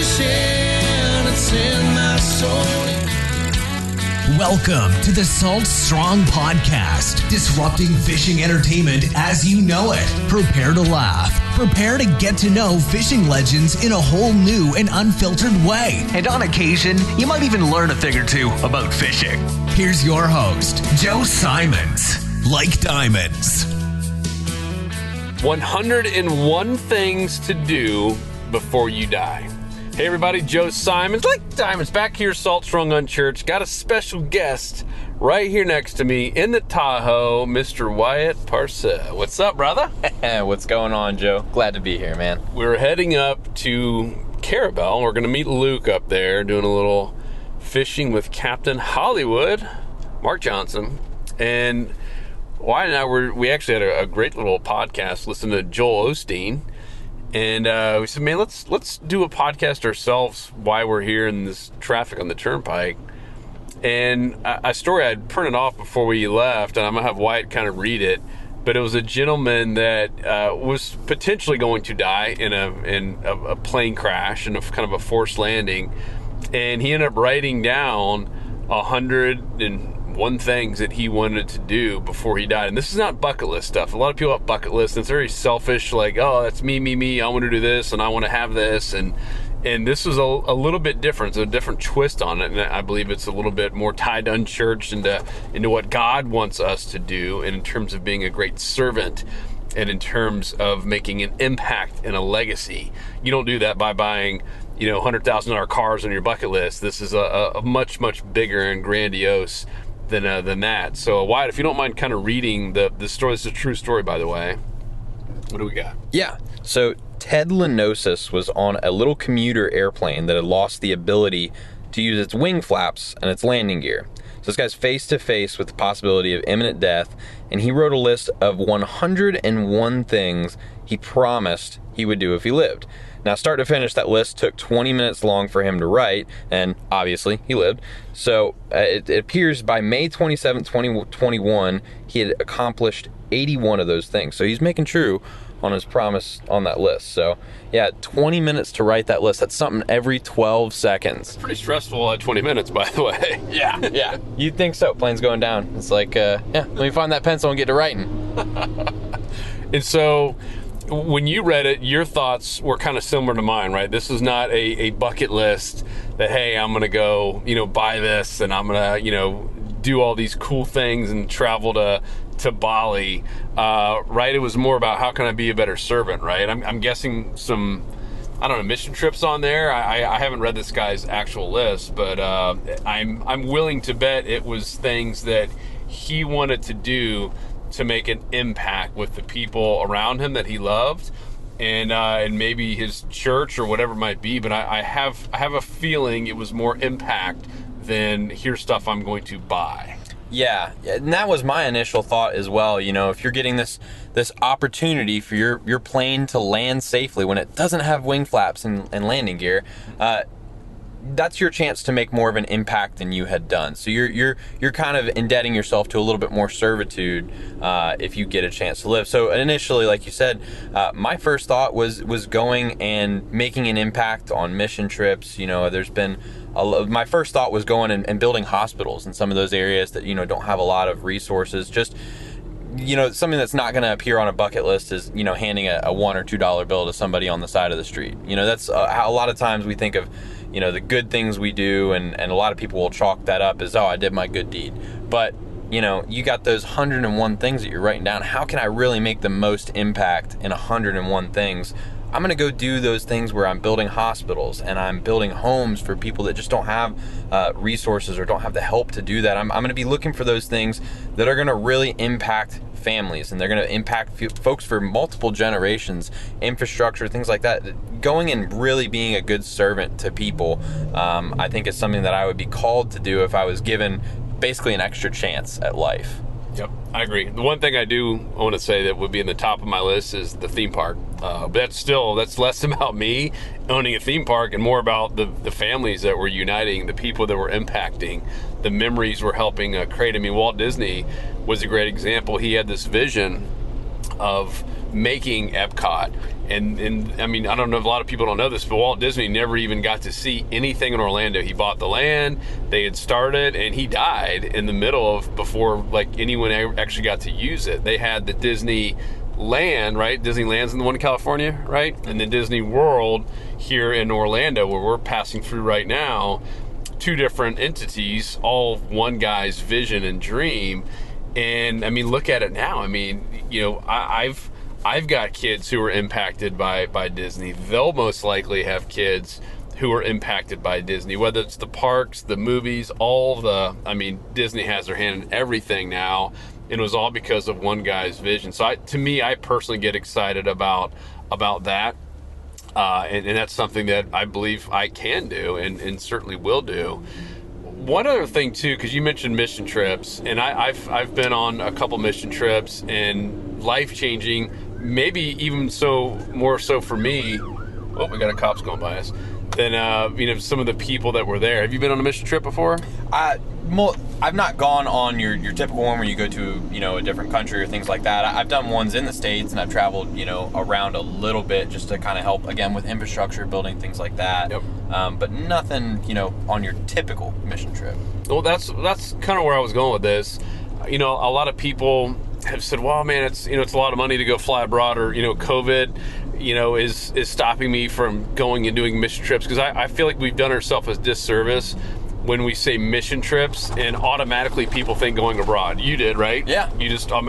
fishing, it's in my soul. Welcome to the Salt Strong Podcast, disrupting fishing entertainment as you know it. Prepare to laugh. Prepare to get to know fishing legends in a whole new and unfiltered way. And on occasion, you might even learn a thing or two about fishing. Here's your host, Joe Simons. Like diamonds. 101 things to do before you die. Hey everybody, Joe Simons, like diamonds, back here, Salt Strong Unchurched. Got a special guest right here next to me in the Tahoe, Mr. Wyatt Parcell. What's up, brother? What's going on, Joe? Glad to be here, man. We're heading up to Carabel. We're going to meet Luke up there doing a little fishing with Captain Hollywood, Mark Johnson. And Wyatt and I we actually had a great little podcast listening to Joel Osteen. And we said, man, let's do a podcast ourselves while we're here in this traffic on the turnpike. And a story I'd printed off before we left, and I'm going to have Wyatt kind of read it. But it was a gentleman that was potentially going to die in a plane crash and kind of a forced landing. And he ended up writing down 101 things that he wanted to do before he died. And this is not bucket list stuff. A lot of people have bucket lists, and it's very selfish, like, oh, that's me, I want to do this, and I want to have this. And this is a little bit different. It's a different twist on it, and I believe it's a little bit more tied to unchurched into what God wants us to do, and in terms of being a great servant, and in terms of making an impact and a legacy. You don't do that by buying $100,000 cars on your bucket list. This is a much, much bigger and grandiose than that. So Wyatt, if you don't mind kind of reading the story, this is a true story, by the way. What do we got? Yeah. So Ted Lenosis was on a little commuter airplane that had lost the ability to use its wing flaps and its landing gear. So this guy's face to face with the possibility of imminent death, and he wrote a list of 101 things he promised he would do if he lived. Now, start to finish, that list took 20 minutes long for him to write, and obviously, he lived. So, it appears by May 27, 2021, he had accomplished 81 of those things. So, he's making true on his promise on that list. So, yeah, 20 minutes to write that list. That's something every 12 seconds. Pretty stressful at 20 minutes, by the way. Yeah. You'd think so. Plane's going down. It's like, let me find that pencil and get to writing. And so, when you read it, your thoughts were kind of similar to mine, right? This is not a bucket list that, hey, I'm going to go, buy this, and I'm going to, do all these cool things and travel to Bali, right? It was more about how can I be a better servant, right? I'm guessing some, mission trips on there. I haven't read this guy's actual list, but I'm willing to bet it was things that he wanted to do to make an impact with the people around him that he loved, and maybe his church or whatever it might be. But I have a feeling it was more impact than here's stuff I'm going to buy. Yeah, and that was my initial thought as well. If you're getting this opportunity for your plane to land safely when it doesn't have wing flaps and landing gear, that's your chance to make more of an impact than you had done. So you're kind of indebting yourself to a little bit more servitude if you get a chance to live. So initially, like you said, my first thought was going and making an impact on mission trips. There's been my first thought was going and building hospitals in some of those areas that don't have a lot of resources. Just something that's not going to appear on a bucket list is handing a $1 or $2 bill to somebody on the side of the street. That's how a lot of times we think of the good things we do, and a lot of people will chalk that up as, oh, I did my good deed. But you got those 101 things that you're writing down. How can I really make the most impact in 101 things? I'm going to go do those things where I'm building hospitals and I'm building homes for people that just don't have resources or don't have the help to do that. I'm going to be looking for those things that are going to really impact families, and they're going to impact folks for multiple generations, infrastructure, things like that. Going and really being a good servant to people, I think is something that I would be called to do if I was given basically an extra chance at life. Yep, I agree. The one thing I want to say that would be in the top of my list is the theme park. But that's less about me owning a theme park and more about the families that we're uniting, the people that we're impacting, the memories we're helping create. I mean, Walt Disney was a great example. He had this vision of making Epcot And I mean, I don't know if a lot of people don't know this, but Walt Disney never even got to see anything in Orlando. He bought the land, they had started, and he died in the middle of, before like anyone actually got to use it. They had the Disney land, right? Disneyland's in the one in California, right? And then Disney World here in Orlando, where we're passing through right now. Two different entities, all one guy's vision and dream. And I mean, look at it now. I mean, you know, I've got kids who are impacted by Disney. They'll most likely have kids who are impacted by Disney, whether it's the parks, the movies, I mean, Disney has their hand in everything now, and it was all because of one guy's vision. So to me, I personally get excited about that. And that's something that I believe I can do and certainly will do. One other thing too, because you mentioned mission trips, and I've been on a couple mission trips, and life-changing, maybe even more so for me. Oh, we got a cops going by us. Than you know, some of the people that were there. Have you been on a mission trip before? I've not gone on your typical one where you go to, you know, a different country or things like that. I've done ones in the States, and I've traveled, you know, around a little bit just to kind of help, again, with infrastructure, building things like that. Yep. But nothing, you know, on your typical mission trip. Well, that's kind of where I was going with this. You know, a lot of people have said, well, man, it's a lot of money to go fly abroad, or, you know, COVID, you know, is stopping me from going and doing mission trips, because I feel like we've done ourselves a disservice when we say mission trips, and automatically people think going abroad. You did, right? Yeah. You just, I've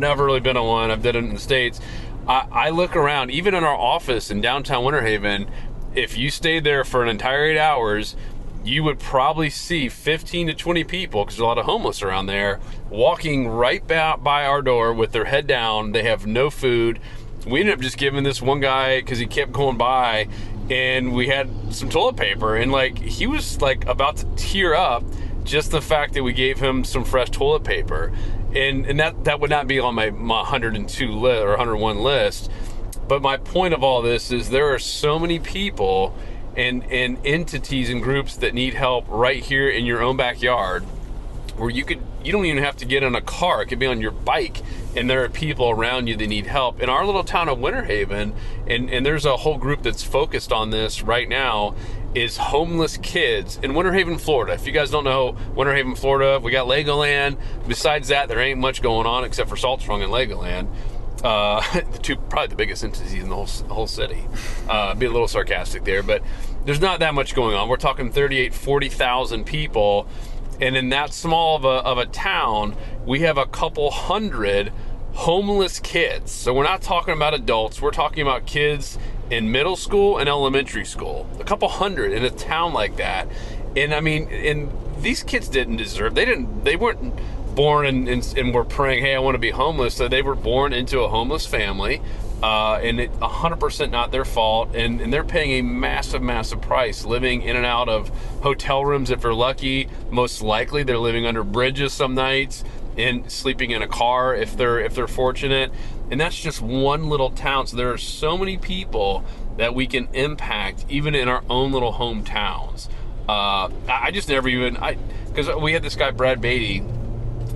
never really been on one. I've done it in the States. I look around, even in our office in downtown Winter Haven, if you stayed there for an entire 8 hours, you would probably see 15 to 20 people, because there's a lot of homeless around there, walking right by our door with their head down. They have no food. We ended up just giving this one guy, because he kept going by, and we had some toilet paper, and like he was like about to tear up just the fact that we gave him some fresh toilet paper. And that would not be on my 102 list or 101 list. But my point of all this is there are so many people and entities and groups that need help right here in your own backyard, where you don't even have to get in a car. It could be on your bike, and there are people around you that need help. In our little town of Winter Haven, and there's a whole group that's focused on this right now, is homeless kids in Winter Haven, Florida. If you guys don't know Winter Haven, Florida, we got Legoland. Besides that, there ain't much going on except for Salt Sprung and Legoland. Probably the biggest entities in the whole city. Be a little sarcastic there, but there's not that much going on. We're talking 40,000 people. And in that small of a town, we have a couple hundred homeless kids. So we're not talking about adults. We're talking about kids in middle school and elementary school. A couple hundred in a town like that. And I mean, and these kids didn't deserve. They weren't born and were praying, hey, I want to be homeless. So they were born into a homeless family. And it 100% not their fault, and they're paying a massive price, living in and out of hotel rooms if they're lucky. Most likely they're living under bridges some nights, and sleeping in a car if they're fortunate. And that's just one little town. So there are so many people that we can impact even in our own little hometowns. I just never even, because we had this guy Brad Beatty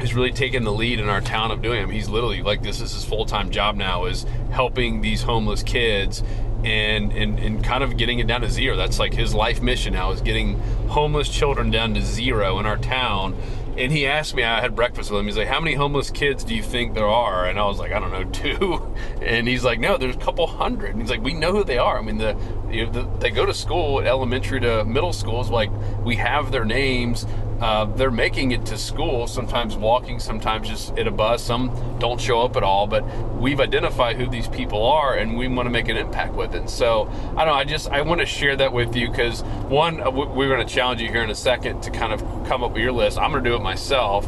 who's really taken the lead in our town of doing him. He's literally like, this is his full-time job now, is helping these homeless kids and kind of getting it down to zero. That's like his life mission now, is getting homeless children down to zero in our town. And he asked me, I had breakfast with him, he's like, how many homeless kids do you think there are? And I was like, I don't know, 2. And he's like, no, there's a couple hundred. And he's like, we know who they are. I mean, they go to school, elementary to middle schools, like we have their names. They're making it to school, sometimes walking, sometimes just in a bus. Some don't show up at all, but we've identified who these people are, and we want to make an impact with it. So I don't know, I want to share that with you, because one, we're going to challenge you here in a second to kind of come up with your list. I'm going to do it myself.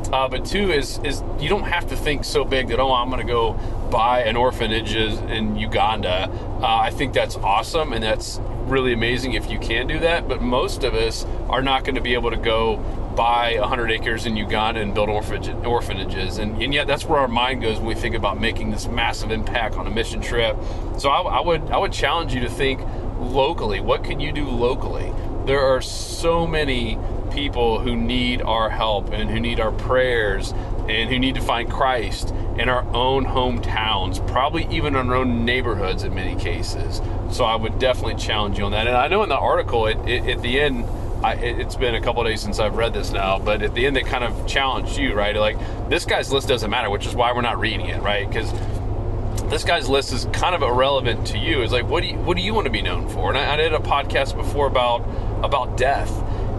But two is you don't have to think so big that, I'm going to go buy an orphanage in Uganda. I think that's awesome, and that's really amazing if you can do that. But most of us are not going to be able to go buy 100 acres in Uganda and build orphanages. And yet that's where our mind goes when we think about making this massive impact on a mission trip. So I would challenge you to think locally. What can you do locally? There are so many people who need our help and who need our prayers and who need to find Christ in our own hometowns, probably even in our own neighborhoods in many cases. So I would definitely challenge you on that. And I know in the article, at the end, it's been a couple of days since I've read this now, but at the end they kind of challenged you, right? Like, this guy's list doesn't matter, which is why we're not reading it, right? Because this guy's list is kind of irrelevant to you. It's like, what do you want to be known for? And I did a podcast before about death,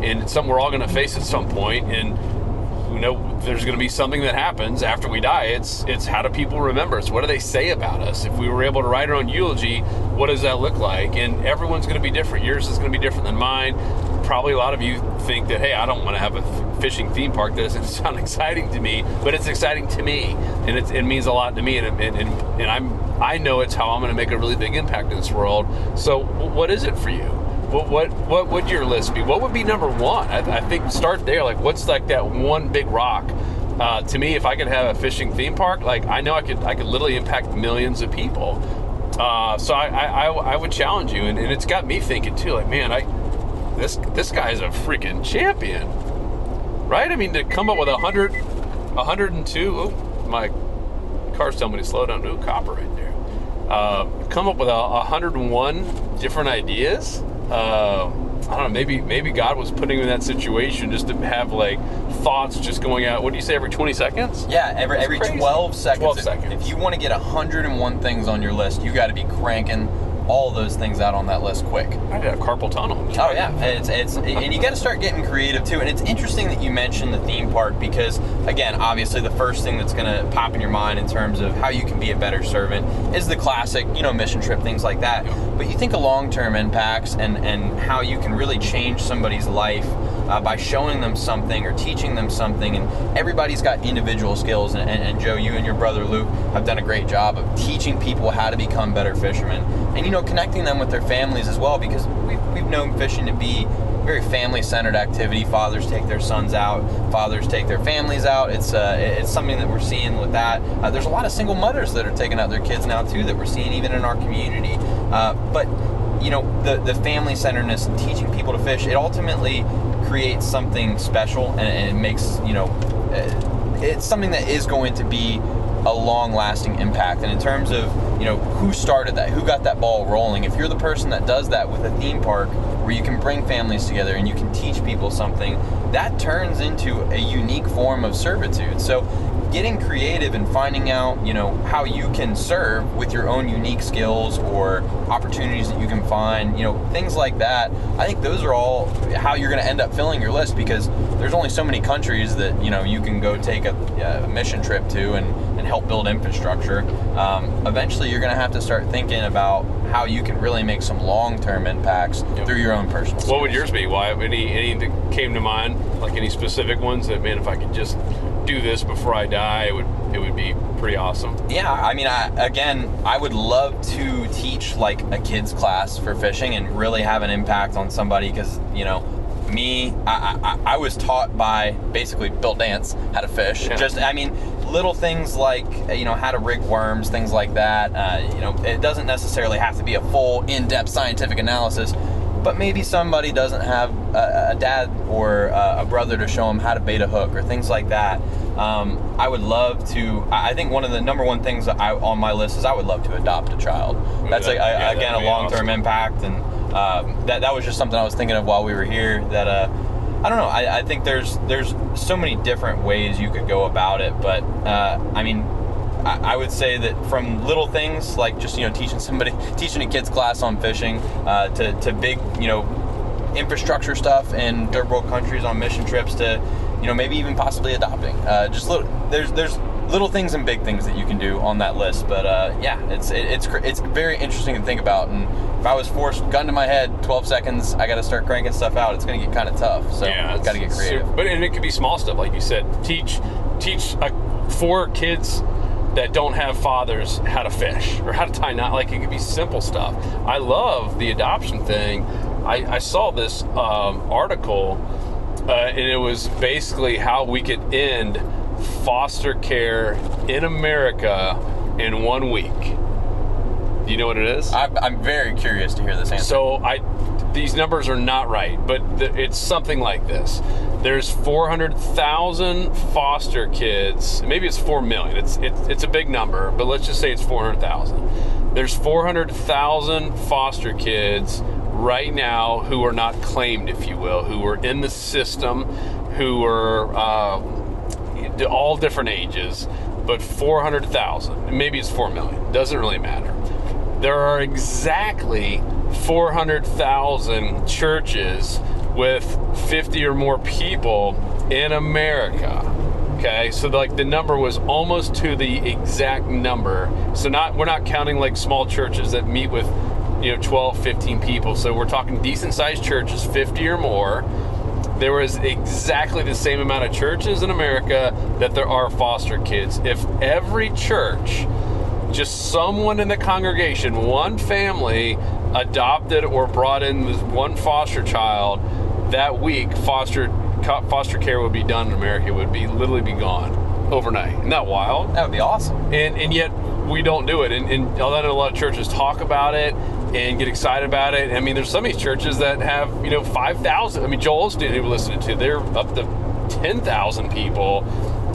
and it's something we're all going to face at some point. And there's going to be something that happens after we die. It's how do people remember us? What do they say about us? If we were able to write our own eulogy, what does that look like? And everyone's going to be different. Yours is going to be different than mine. Probably a lot of you think that, hey, I don't want to have a fishing theme park. That doesn't sound exciting to me, but it's exciting to me, and it means a lot to me, and I know it's how I'm going to make a really big impact in this world. So what is it for you? What would your list be? What would be number one? I think start there. Like, what's like that one big rock? To me, if I could have a fishing theme park, like, I know I could literally impact millions of people. So I would challenge you, and it's got me thinking too. Like, man, this guy's a freaking champion, right? I mean, to come up with 100, 102. Oh, my car's telling me to slow down. Ooh, copper right there. Come up with 101 different ideas. I don't know, maybe God was putting you in that situation just to have like thoughts just going out. What do you say, every 20 seconds? Yeah, every 12 seconds. 12 seconds. If you want to get 101 things on your list, you got to be cranking all those things out on that list quick. I did a carpal tunnel. Oh yeah, and you got to start getting creative too. And it's interesting that you mentioned the theme park, because again, obviously the first thing that's going to pop in your mind in terms of how you can be a better servant is the classic, mission trip, things like that. Yeah. But you think of long-term impacts and how you can really change somebody's life by showing them something or teaching them something. And everybody's got individual skills. And Joe, you and your brother Luke have done a great job of teaching people how to become better fishermen. And connecting them with their families as well, because we've known fishing to be a very family-centered activity. Fathers take their sons out, fathers take their families out. It's something that we're seeing with that. There's a lot of single mothers that are taking out their kids now too, that we're seeing even in our community. But the family-centeredness and teaching people to fish, it ultimately creates something special, and it makes it's something that is going to be a long-lasting impact. And in terms of who started that, who got that ball rolling, if you're the person that does that with a theme park where you can bring families together and you can teach people something, that turns into a unique form of servitude. So getting creative and finding out how you can serve with your own unique skills or opportunities that you can find, things like that, I think those are all how you're going to end up filling your list, because there's only so many countries that you can go take a mission trip to and help build infrastructure. Eventually you're going to have to start thinking about how you can really make some long-term impacts through your own personal skills. What would yours be? Why? Any that came to mind? Like any specific ones that, man, if I could just do this before I die, it would be pretty awesome. Yeah, I mean, I would love to teach like a kids class for fishing and really have an impact on somebody, because me, I was taught by basically Bill Dance how to fish. Yeah. Little things like how to rig worms, things like that. It doesn't necessarily have to be a full in-depth scientific analysis, but maybe somebody doesn't have a dad or a brother to show them how to bait a hook or things like that. I would love to. I think one of the number one things on my list is I would love to adopt a child. That's again a long-term awesome impact, and that was just something I was thinking of while we were here. That I don't know. I think there's so many different ways you could go about it, but I would say that from little things like just teaching a kids class on fishing to big infrastructure stuff in third world countries on mission trips to maybe even possibly adopting. There's little things and big things that you can do on that list, but it's very interesting to think about. And if I was forced, gun to my head, 12 seconds, I got to start cranking stuff out, it's going to get kind of tough. So got to get creative. And it could be small stuff, like you said. Teach 4 kids that don't have fathers how to fish or how to tie knot. Like, it could be simple stuff. I love the adoption thing. I saw this article, and it was basically how we could end foster care in America in 1 week. Do you know what it is? I'm very curious to hear this answer. So these numbers are not right, but it's something like this. There's 400,000 foster kids. Maybe it's 4 million. It's a big number, but let's just say it's 400,000. There's 400,000 foster kids right now who are not claimed, if you will, who are in the system, who are all different ages, but 400,000. Maybe it's 4 million. Doesn't really matter. There are exactly 400,000 churches with 50 or more people in America. Okay, so like the number was almost to the exact number. So we're not counting like small churches that meet with 12, 15 people. So we're talking decent sized churches, 50 or more. There was exactly the same amount of churches in America that there are foster kids. If every church, just someone in the congregation, one family adopted or brought in this one foster child, that week foster care would be done in America. It would literally be gone overnight. Isn't that wild? That would be awesome. And yet we don't do it. And although a lot of churches talk about it and get excited about it, I mean, there's some of these churches that have 5,000. I mean, Joel Osteen, who we're listening to, they're up to 10,000 people,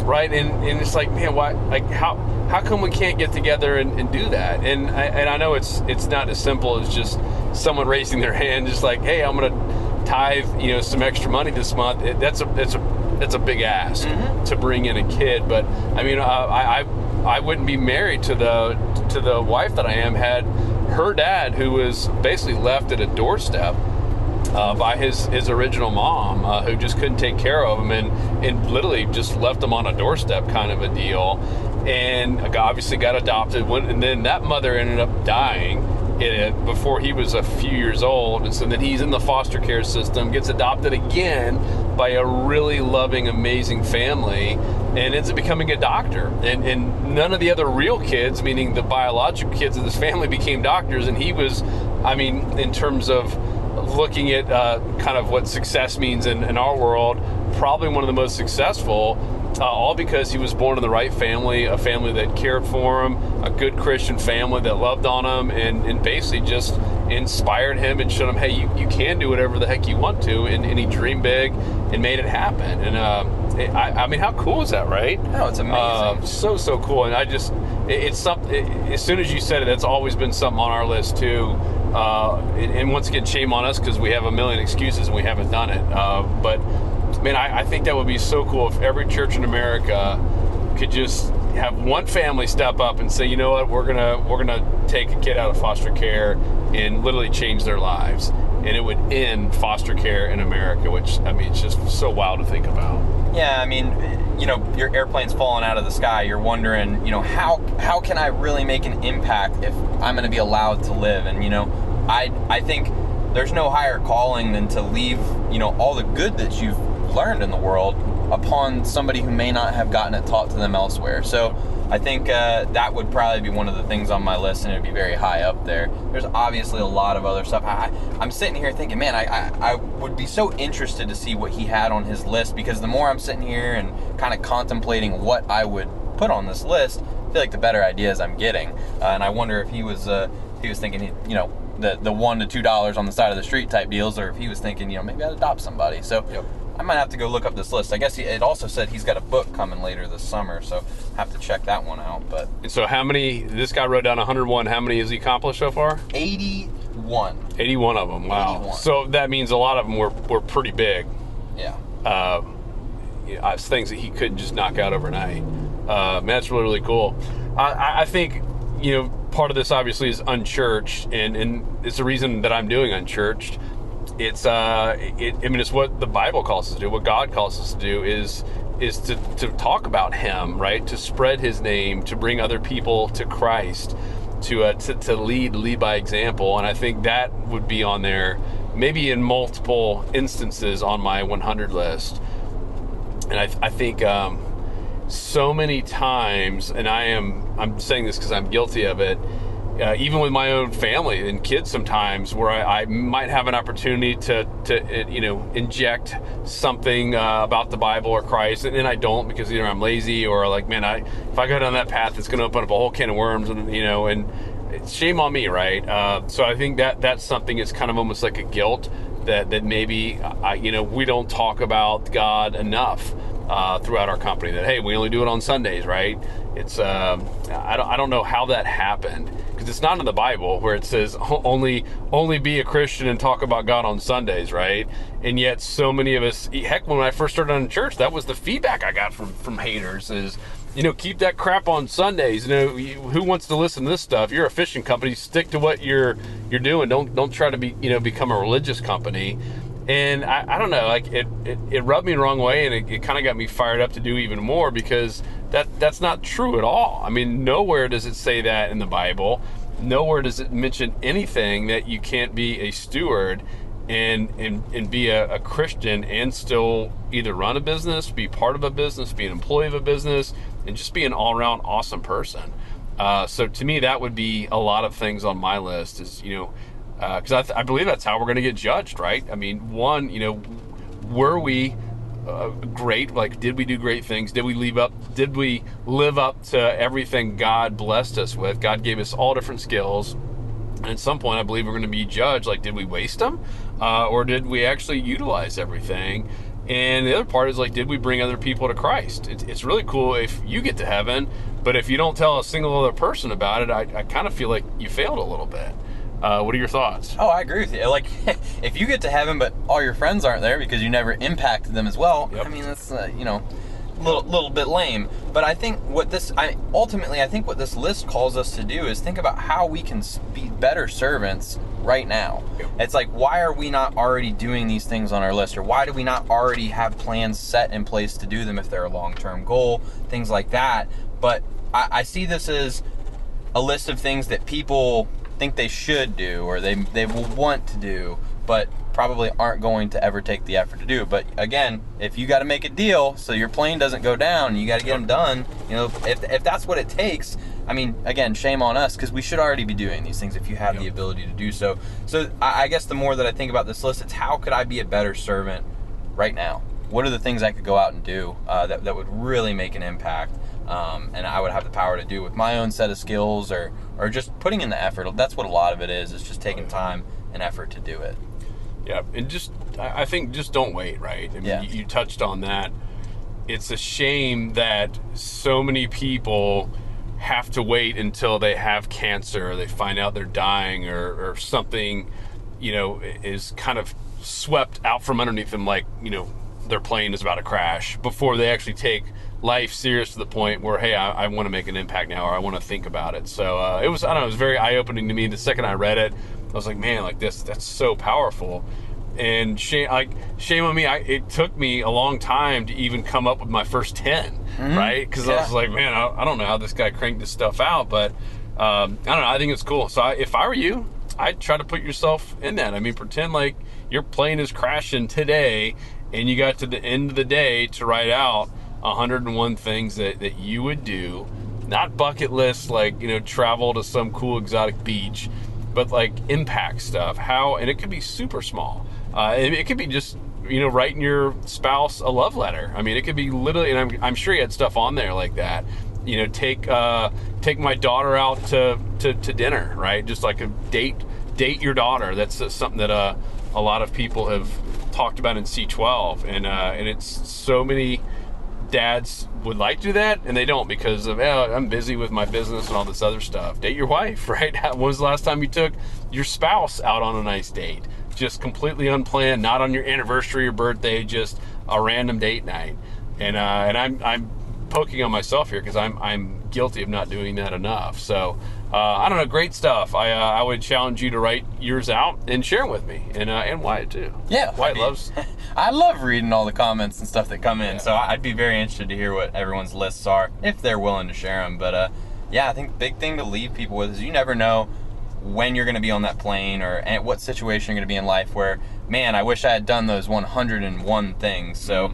right? And it's like, man, why? Like, how come we can't get together and do that? And I know it's not as simple as just someone raising their hand, just like, hey, I'm gonna tithe some extra money this month. That's a big ask to bring in a kid. But I mean, I wouldn't be married to the wife that I am had her dad, who was basically left at a doorstep by his original mom, who just couldn't take care of him and literally just left him on a doorstep kind of a deal, and obviously got adopted. And then that mother ended up dying before he was a few years old, and so then he's in the foster care system, gets adopted again by a really loving, amazing family, and ends up becoming a doctor. And none of the other real kids, meaning the biological kids of this family, became doctors, and he was, I mean, in terms of looking at kind of what success means in our world, probably one of the most successful, all because he was born in the right family, a family that cared for him, a good Christian family that loved on him, and basically just inspired him and showed him, hey, you can do whatever the heck you want to, and he dreamed big and made it happen. And I mean, how cool is that, right? Oh, it's amazing. So cool. And it's something, as soon as you said it, that's always been something on our list too. And once again, shame on us because we have a million excuses and we haven't done it. But man, I think that would be so cool if every church in America could just have one family step up and say, you know what, we're gonna take a kid out of foster care and literally change their lives, and it would end foster care in America. Which, I mean, it's just so wild to think about. Yeah, I mean, your airplane's falling out of the sky. You're wondering, how can I really make an impact if I'm going to be allowed to live? And I think there's no higher calling than to leave all the good that you've learned in the world upon somebody who may not have gotten it taught to them elsewhere. So I think that would probably be one of the things on my list, and it would be very high up there. There's obviously a lot of other stuff. I'm sitting here thinking, man, I would be so interested to see what he had on his list, because the more I'm sitting here and kind of contemplating what I would put on this list, I feel like the better ideas I'm getting. And I wonder if he was thinking, the $1 to $2 on the side of the street type deals, or if he was thinking, maybe I'd adopt somebody. So yep. I might have to go look up this list. I guess it also said he's got a book coming later this summer, so I have to check that one out. But so how many? This guy wrote down 101. How many has he accomplished so far? 81. 81 of them. Wow. 81. So that means a lot of them were pretty big. Yeah. It's things that he couldn't just knock out overnight. Man, that's really, really cool. I think part of this obviously is Unchurched, and it's the reason that I'm doing Unchurched. It's it's what the Bible calls us to do, what God calls us to do is to talk about Him, right? To spread His name, to bring other people to Christ, to lead by example. And I think that would be on there, maybe in multiple instances on my 100 list. And I think so many times, and I'm saying this because I'm guilty of it. Even with my own family and kids sometimes, where I might have an opportunity to inject something about the Bible or Christ, and I don't, because either I'm lazy or like, man, if I go down that path, it's going to open up a whole can of worms, and shame on me, right? So I think that's something. It's kind of almost like a guilt that maybe we don't talk about God enough throughout our company. That hey, we only do it on Sundays, right? It's I don't know how that happened, because it's not in the Bible where it says only be a Christian and talk about God on Sundays, right? And yet so many of us, heck, when I first started in church, that was the feedback I got from haters is, keep that crap on Sundays. Who wants to listen to this stuff? You're a fishing company. Stick to what you're doing. Don't try to become a religious company. And I don't know, like it rubbed me the wrong way, and it kind of got me fired up to do even more, because that's not true at all. I mean, nowhere does it say that in the Bible. Nowhere does it mention anything that you can't be a steward and be a Christian and still either run a business, be part of a business, be an employee of a business, and just be an all-around awesome person. So to me, that would be a lot of things on my list is, because I believe that's how we're going to get judged, right? I mean, one, were we great? Like, did we do great things? Did we live up to everything God blessed us with? God gave us all different skills. And at some point, I believe we're going to be judged. Like, did we waste them? Or did we actually utilize everything? And the other part is, like, did we bring other people to Christ? It's really cool if you get to heaven, but if you don't tell a single other person about it, I kind of feel like you failed a little bit. What are your thoughts? Oh, I agree with you. Like, if you get to heaven, but all your friends aren't there because you never impacted them as well, yep. I mean, that's, little bit lame. But I think what this list calls us to do is think about how we can be better servants right now. Yep. It's like, why are we not already doing these things on our list? Or why do we not already have plans set in place to do them if they're a long-term goal, things like that. But I see this as a list of things that people think they should do, or they will want to do, but probably aren't going to ever take the effort to do. But again, if you got to make a deal so your plane doesn't go down, you got to get them done. If that's what it takes, I mean, again, shame on us, because we should already be doing these things if you have the ability to do so. So I guess the more that I think about this list, it's how could I be a better servant right now? What are the things I could go out and do that would really make an impact? And I would have the power to do with my own set of skills, or just putting in the effort. That's what a lot of it is just taking time and effort to do it. Yeah, and I think just don't wait, right? I mean, you touched on that. It's a shame that so many people have to wait until they have cancer, or they find out they're dying, or something, is kind of swept out from underneath them, like, their plane is about to crash, before they actually take life serious to the point where, hey, I want to make an impact now, or I want to think about it. So it was very eye-opening to me. The second I read it, I was like, man, like that's so powerful. And shame on me. It took me a long time to even come up with my first 10, right? Because I was like, man, I don't know how this guy cranked this stuff out, but I don't know. I think it's cool. So if I were you, I'd try to put yourself in that. I mean, pretend like your plane is crashing today, and you got to the end of the day to write out 101 things that you would do, not bucket lists like, travel to some cool exotic beach, but like impact stuff. And it could be super small. It could be just, writing your spouse a love letter. I mean, it could be literally, and I'm sure you had stuff on there like that. Take my daughter out to dinner, right? Just like a date your daughter. That's something that a lot of people have talked about in C12, and it's so many dads would like to do that, and they don't, because of I'm busy with my business and all this other stuff. Date your wife, right? When was the last time you took your spouse out on a nice date? Just completely unplanned, not on your anniversary or birthday, just a random date night. And I'm poking on myself here, because I'm guilty of not doing that enough. So I don't know, great stuff. I would challenge you to write yours out and share them with me, and Wyatt too. Yeah, Wyatt loves. I love reading all the comments and stuff that come in. So I'd be very interested to hear what everyone's lists are, if they're willing to share them. But I think the big thing to leave people with is you never know when you're going to be on that plane, or at what situation you're going to be in life where, man, I wish I had done those 101 things. So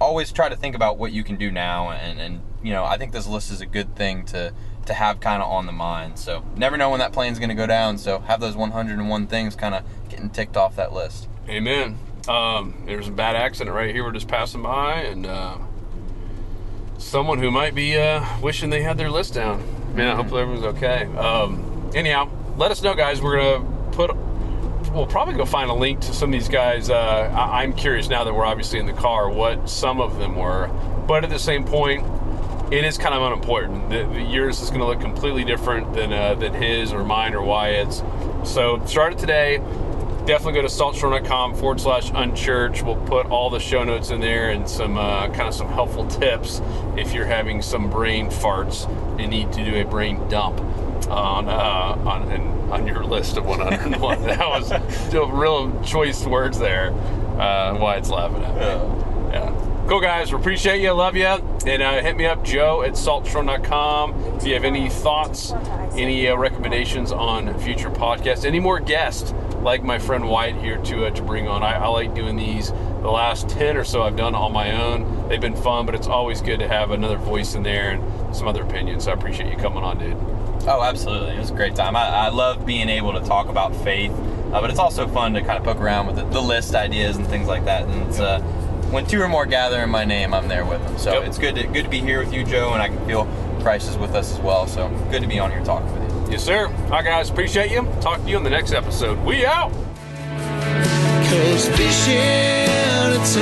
always try to think about what you can do now, and I think this list is a good thing to have kind of on the mind. So never know when that plane's going to go down, so have those 101 things kind of getting ticked off that list. Amen. There's a bad accident right here. We're just passing by, and someone who might be wishing they had their list down. Man, hopefully everyone's okay. Anyhow, let us know, guys. We'll probably go find a link to some of these guys. I'm curious now that we're obviously in the car what some of them were. But at the same point, it is kind of unimportant. Yours is going to look completely different than his or mine or Wyatt's. So start it today. Definitely go to saltshore.com/unchurched. We'll put all the show notes in there and some some helpful tips if you're having some brain farts and need to do a brain dump on your list of 101. That was still real choice words there. Wyatt's laughing at me. Yeah. Cool, guys. We appreciate you. Love you. And hit me up, joe@saltshore.com. If you have any thoughts, any recommendations on future podcasts, any more guests like my friend Wyatt here to bring on. I like doing these. The last 10 or so I've done on my own. They've been fun, but it's always good to have another voice in there and some other opinions. So I appreciate you coming on, dude. Oh, absolutely. It was a great time. I love being able to talk about faith, but it's also fun to kind of poke around with the list ideas and things like that. And it's, when two or more gather in my name, I'm there with them. So It's good to be here with you, Joe, and I can feel Christ is with us as well. So good to be on here talking with you. Yes, sir. All right, guys. Appreciate you. Talk to you in the next episode. We out. 'Cause fishing, it's